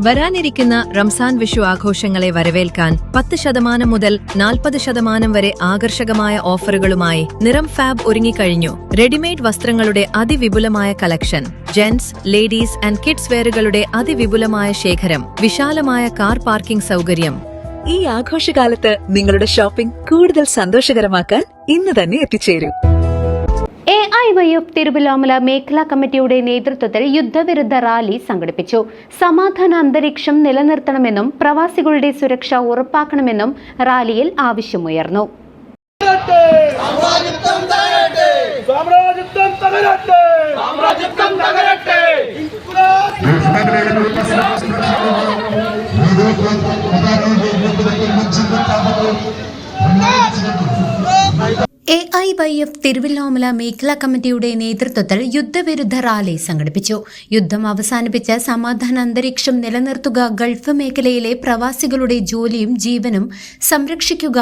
വരാനിരിക്കുന്ന റംസാൻ വിഷു ആഘോഷങ്ങളെ വരവേൽക്കാൻ 10% മുതൽ 40% വരെ ആകർഷകമായ ഓഫറുകളുമായി നിറം ഫാബ് ഒരുങ്ങിക്കഴിഞ്ഞു. റെഡിമെയ്ഡ് വസ്ത്രങ്ങളുടെ അതിവിപുലമായ collection, gents, ladies and kids വെയറുകളുടെ അതിവിപുലമായ ശേഖരം, വിശാലമായ കാർ പാർക്കിംഗ് സൗകര്യം. ഈ ആഘോഷകാലത്ത് നിങ്ങളുടെ ഷോപ്പിംഗ് കൂടുതൽ സന്തോഷകരമാക്കാൻ ഇന്ന് തന്നെ എത്തിച്ചേരൂ. AIYF തിരുവല്ലോമല മേഖലാ കമ്മിറ്റിയുടെ നേതൃത്വത്തിൽ യുദ്ധവിരുദ്ധ റാലി സംഘടിപ്പിച്ചു. സമാധാന അന്തരീക്ഷം നിലനിർത്തണമെന്നും പ്രവാസികളുടെ സുരക്ഷ ഉറപ്പാക്കണമെന്നും റാലിയിൽ ആവശ്യമുയർന്നു. AIYF തിരുവല്ലോമല മേഖലാ കമ്മിറ്റിയുടെ നേതൃത്വത്തിൽ യുദ്ധവിരുദ്ധ റാലി സംഘടിപ്പിച്ചു. യുദ്ധം അവസാനിപ്പിച്ച് സമാധാന അന്തരീക്ഷം നിലനിർത്തുക, ഗൾഫ് മേഖലയിലെ പ്രവാസികളുടെ ജോലിയും ജീവനും സംരക്ഷിക്കുക,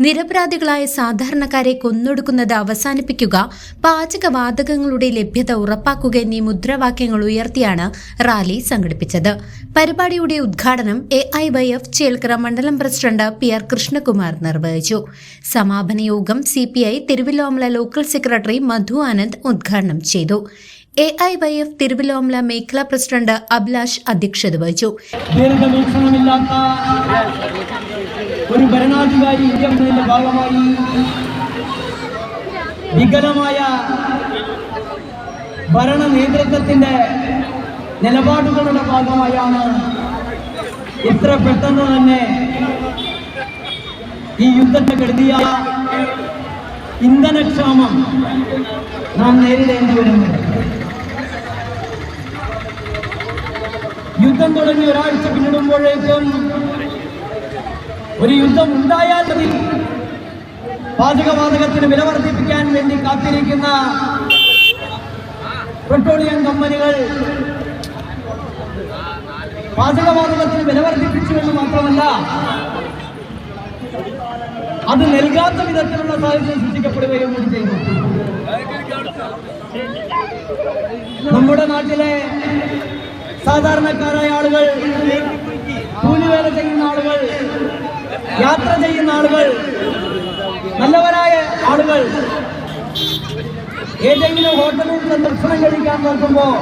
നിരപരാധികളായ സാധാരണക്കാരെ കൊന്നൊടുക്കുന്നത് അവസാനിപ്പിക്കുക, പാചകവാതകങ്ങളുടെ ലഭ്യത ഉറപ്പാക്കുക എന്നീ മുദ്രാവാക്യങ്ങൾ ഉയർത്തിയാണ് റാലി സംഘടിപ്പിച്ചത്. പരിപാടിയുടെ ഉദ്ഘാടനം AIYF ചേൽക്കര മണ്ഡലം പ്രസിഡന്റ് PR കൃഷ്ണകുമാർ നിർവഹിച്ചു. സമാപന യോഗം CPI തിരുവല്ലോമല ലോക്കൽ സെക്രട്ടറി മധു ആനന്ദ് ഉദ്ഘാടനം ചെയ്തു. AIYF തിരുവല്ലോമല മേഖലാ പ്രസിഡന്റ് അഭിലാഷ് അധ്യക്ഷത വഹിച്ചു. ദീർഘവീക്ഷണമില്ലാത്ത ഒരു ഭരണാധികാരി ഇന്ത്യയുടെ ഭാഗമായി വികലമായ ഭരണ നേതൃത്വത്തിന്റെ നിലപാടുകളുടെ ഭാഗമായാണ് ഇത്ര പെട്ടെന്ന് തന്നെ ഈ യുദ്ധത്തെ കെടുതിയ ഇന്ധനക്ഷാമം നാം നേരിടേണ്ടി വരുന്നത്. യുദ്ധം തുടങ്ങി ഒരാഴ്ച പിന്നിടുമ്പോഴേക്കും ഒരു യുദ്ധം ഉണ്ടായാൽ മതി പാചകവാതകത്തിന് വില വർദ്ധിപ്പിക്കാൻ വേണ്ടി കാത്തിരിക്കുന്ന പെട്രോളിയം കമ്പനികൾ പാചകവാതകത്തിന് വില വർദ്ധിപ്പിച്ചു എന്ന് മാത്രമല്ല, അത് നൽകാത്ത വിധത്തിലുള്ള സാഹചര്യം സൃഷ്ടിക്കപ്പെടുകയും കൂടി ചെയ്തു. നമ്മുടെ നാട്ടിലെ സാധാരണക്കാരായ ആളുകൾ, കൂലിവേല ചെയ്യുന്ന ആളുകൾ, യാത്ര ചെയ്യുന്ന ആളുകൾ, നല്ലവരായ ആളുകൾ ഏതെങ്കിലും ഹോട്ടലിൽ ഭക്ഷണം കഴിക്കാൻ നോക്കുമ്പോൾ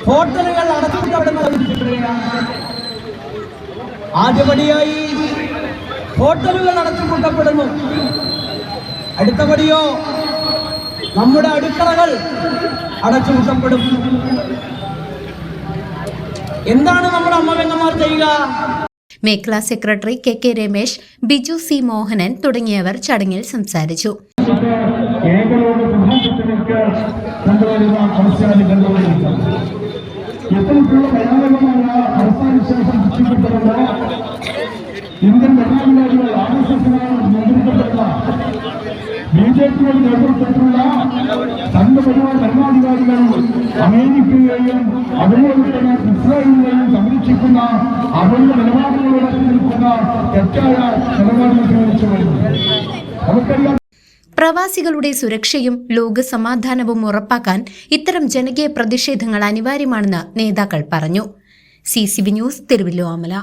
ഹോട്ടലുകൾ അടച്ചുപൂട്ടപ്പെടുന്നതാണ്. ആദ്യപടിയായി ഹോട്ടലുകൾ അടച്ചുപൂട്ടപ്പെടുന്നു. അടുത്തപടിയോ നമ്മുടെ അടുക്കളകൾ അടച്ചുപൂട്ടപ്പെടും. എന്താണ് നമ്മുടെ അമ്മവെങ്ങന്മാർ ചെയ്യുക? മേഖലാ secretary KK Ramesh, Biju C Mohanan തുടങ്ങിയവർ ചടങ്ങിൽ സംസാരിച്ചു. എത്രയുള്ള ഭയാനകമായ അവസ്ഥാവിശേഷം സൃഷ്ടിക്കപ്പെടുന്ന ഇന്ത്യൻ ഭരണാധികാരികൾ, RSSനാൽ നിയന്ത്രിക്കപ്പെടുന്ന BJPയുടെ നേതൃത്വത്തിലുള്ള സംഘപരിവാർ ഭരണാധികാരികൾ അമേരിക്കയെയും അതുപോലെ തന്നെ ഇസ്രായേലിനെയും സംരക്ഷിക്കുന്ന അവരുടെ നിലപാടുകളോടെ നിൽക്കുന്ന തെറ്റായ നിലപാടുകൾ സ്വീകരിച്ചു വരുന്നു. നമുക്കറിയാം, പ്രവാസികളുടെ സുരക്ഷയും ലോകസമാധാനവും ഉറപ്പാക്കാൻ ഇത്തരം ജനകീയ പ്രതിഷേധങ്ങൾ അനിവാര്യമാണെന്ന് നേതാക്കൾ പറഞ്ഞു. CCV news Thiruvilwamala.